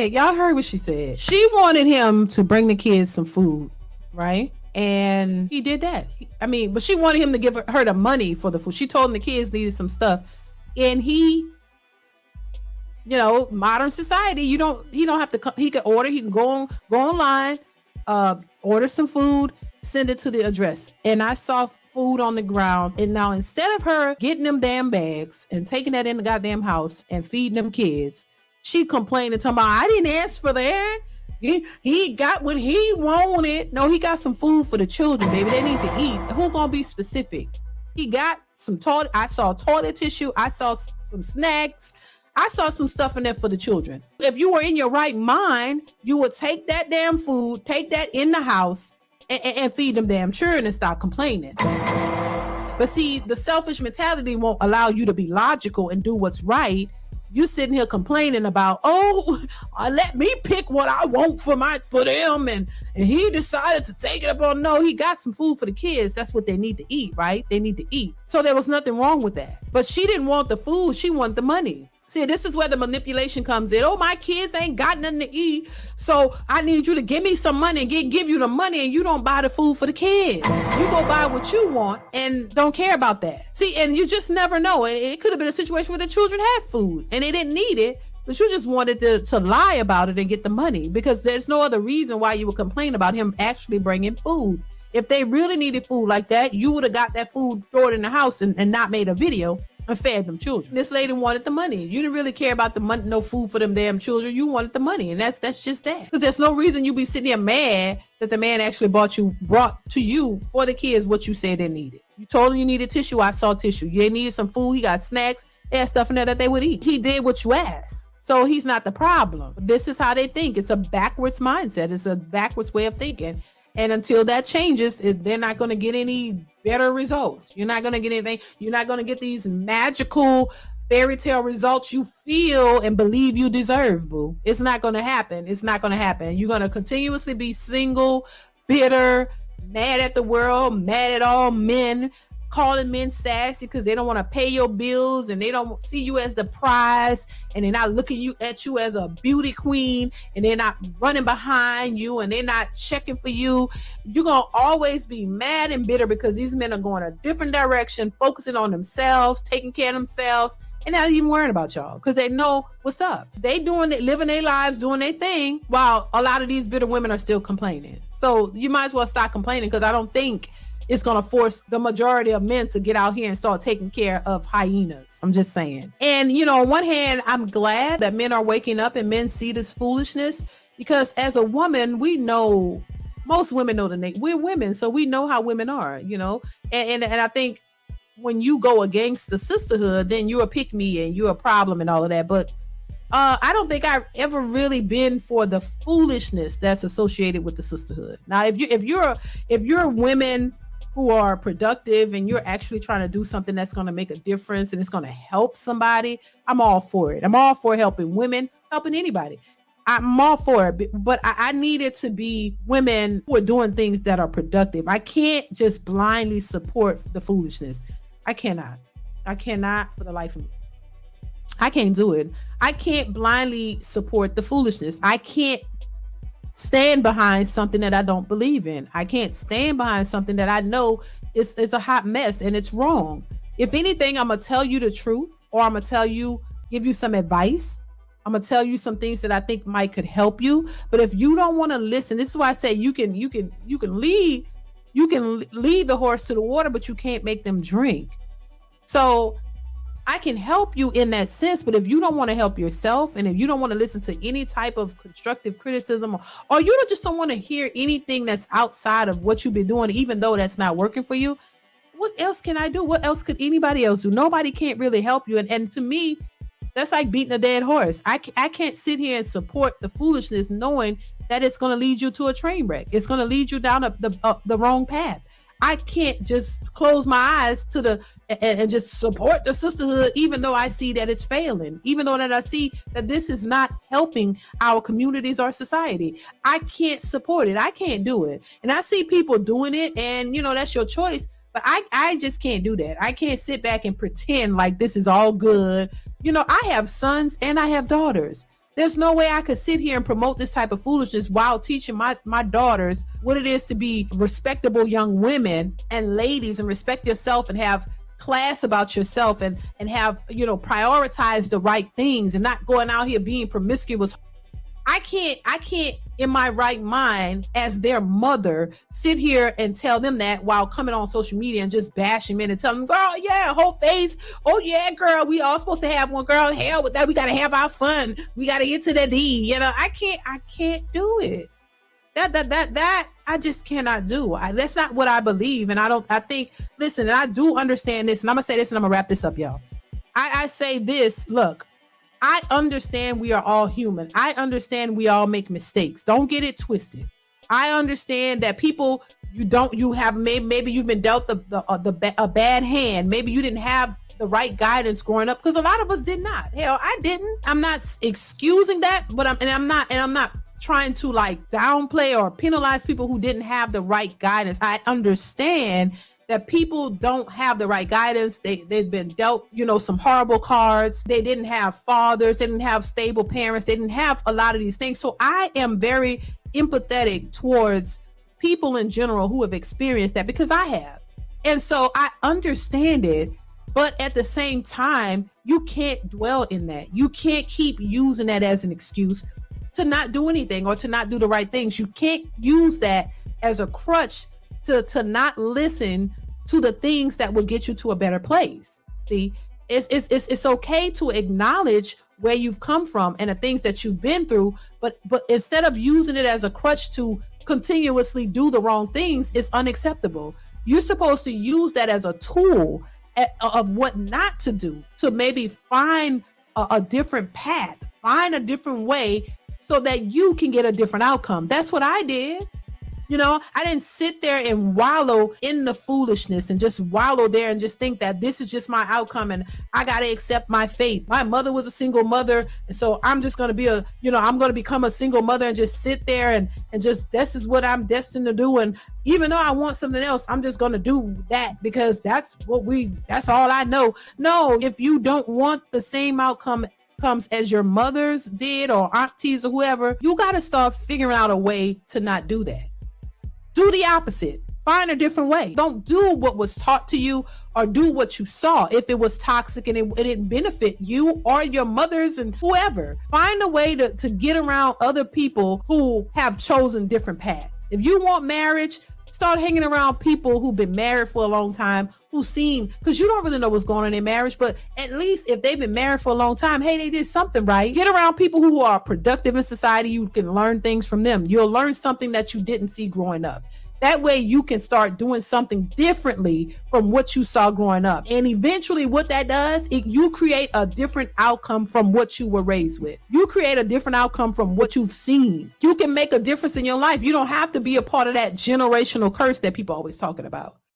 said, y'all heard what she said. She wanted him to bring the kids some food, right? And he did that. But she wanted him to give her the money for the food. She told him the kids needed some stuff. And he, modern society, he don't have to come. He can order, he can go online, order some food, send it to the address. And I saw food on the ground. And now instead of her getting them damn bags and taking that in the goddamn house and feeding them kids, she complained and talking about, I didn't ask for that. He got what he wanted. No, he got some food for the children, baby. They need to eat. Who gonna be specific? He got some toilet. I saw toilet tissue. I saw some snacks. I saw some stuff in there for the children. If you were in your right mind, you would take that damn food, take that in the house, and feed them damn children and stop complaining. But see, the selfish mentality won't allow you to be logical and do what's right. You sitting here complaining about, let me pick what I want for them, and he decided to take it up on. No, he got some food for the kids. That's what they need to eat, right? They need to eat. So there was nothing wrong with that. But she didn't want the food. She wanted the money. See, this is where the manipulation comes in. Oh, my kids ain't got nothing to eat, so I need you to give me some money and give you the money, and you don't buy the food for the kids. You go buy what you want and don't care about that. See, and you just never know. And it could have been a situation where the children had food and they didn't need it, but you just wanted to lie about it and get the money, because there's no other reason why you would complain about him actually bringing food. If they really needed food like that, you would have got that food, throw it in the house, and not made a video and fed them children. This lady wanted the money. You didn't really care about the money, no food for them damn children. You wanted the money, and that's just that. Because there's no reason you be sitting there mad that the man actually brought to you for the kids what you said they needed. You told him you needed tissue. I saw tissue. You needed some food. He got snacks. They had stuff in there that they would eat. He did what you asked. So he's not the problem. This is how they think. It's a backwards mindset. It's a backwards way of thinking. And until that changes, they're not going to get any better results. You're not going to get anything. You're not going to get these magical fairy tale results you feel and believe you deserve, boo. It's not going to happen. It's not going to happen. You're going to continuously be single, bitter, mad at the world, mad at all men, calling men sassy because they don't want to pay your bills and they don't see you as the prize, and they're not looking at you as a beauty queen, and they're not running behind you, and they're not checking for you. You're going to always be mad and bitter because these men are going a different direction, focusing on themselves, taking care of themselves, and not even worrying about y'all because they know what's up. They doing it, living their lives, doing their thing, while a lot of these bitter women are still complaining. So you might as well stop complaining, because I don't think it's going to force the majority of men to get out here and start taking care of hyenas. I'm just saying. And, on one hand, I'm glad that men are waking up and men see this foolishness, because as a woman, we know, most women know we're women, so we know how women are, and I think when you go against the sisterhood, then you're a pick me and you're a problem and all of that. But I don't think I've ever really been for the foolishness that's associated with the sisterhood. Now, if you're women who are productive and you're actually trying to do something that's going to make a difference and it's going to help somebody, I'm all for it. I'm all for helping women, helping anybody. I'm all for it, but I need it to be women who are doing things that are productive. I can't just blindly support the foolishness. I cannot for the life of me. I can't do it. I can't blindly support the foolishness. I can't stand behind something that I don't believe in. I can't stand behind something that I know is a hot mess and it's wrong. If anything, I'm going to tell you the truth, or I'm going to give you some advice. I'm going to tell you some things that I think could help you. But if you don't want to listen, this is why I say you can lead the horse to the water, but you can't make them drink. So I can help you in that sense, but if you don't want to help yourself, and if you don't want to listen to any type of constructive criticism, or you just don't want to hear anything that's outside of what you've been doing, even though that's not working for you, what else can I do? What else could anybody else do? Nobody can't really help you. And to me, that's like beating a dead horse. I can't sit here and support the foolishness knowing that it's going to lead you to a train wreck. It's going to lead you down the wrong path. I can't just close my eyes to and just support the sisterhood, even though I see that it's failing, even though that I see that this is not helping our communities or society. I can't support it. I can't do it. And I see people doing it, and that's your choice. But I just can't do that. I can't sit back and pretend like this is all good. I have sons and I have daughters. There's no way I could sit here and promote this type of foolishness while teaching my daughters what it is to be respectable young women and ladies, and respect yourself and have class about yourself, and have, prioritize the right things, and not going out here being promiscuous. I can't in my right mind as their mother sit here and tell them that while coming on social media and just bashing men and telling them, girl, yeah, whole face. Oh yeah, girl, we all supposed to have one. Girl, hell with that. We got to have our fun. We got to get to the D. I can't do it. That I just cannot do. That's not what I believe. And listen, and I do understand this, and I'm going to say this and I'm going to wrap this up, y'all. I say this, look, I understand we are all human. I understand we all make mistakes. Don't get it twisted. I understand that people, maybe you've been dealt a bad hand. Maybe you didn't have the right guidance growing up, because a lot of us did not. Hell, I didn't. I'm not excusing that, but I'm not trying to downplay or penalize people who didn't have the right guidance. I understand that people don't have the right guidance. They've been dealt, some horrible cards. They didn't have fathers. They didn't have stable parents. They didn't have a lot of these things. So I am very empathetic towards people in general who have experienced that, because I have. And so I understand it. But at the same time, you can't dwell in that. You can't keep using that as an excuse to not do anything or to not do the right things. You can't use that as a crutch to not listen to the things that will get you to a better place. See, it's okay to acknowledge where you've come from and the things that you've been through, but instead of using it as a crutch to continuously do the wrong things, it's unacceptable. You're supposed to use that as a tool of what not to do, to maybe find a different path, find a different way so that you can get a different outcome. That's what I did. I didn't sit there and wallow in the foolishness and just wallow there and just think that this is just my outcome and I got to accept my fate. My mother was a single mother. And so I'm just going to be I'm going to become a single mother and just sit there and just, this is what I'm destined to do. And even though I want something else, I'm just going to do that because that's all I know. No, if you don't want the same outcome comes as your mothers did or aunties or whoever, you got to start figuring out a way to not do that. Do the opposite. Find a different way. Don't do what was taught to you or do what you saw if it was toxic and it didn't benefit you or your mothers and whoever. Find a way to get around other people who have chosen different paths. If you want marriage, start hanging around people who've been married for a long time, because you don't really know what's going on in their marriage, but at least if they've been married for a long time, hey, they did something right. Get around people who are productive in society. You can learn things from them. You'll learn something that you didn't see growing up. That way you can start doing something differently from what you saw growing up. And eventually what that does, you create a different outcome from what you were raised with. You create a different outcome from what you've seen. You can make a difference in your life. You don't have to be a part of that generational curse that people are always talking about.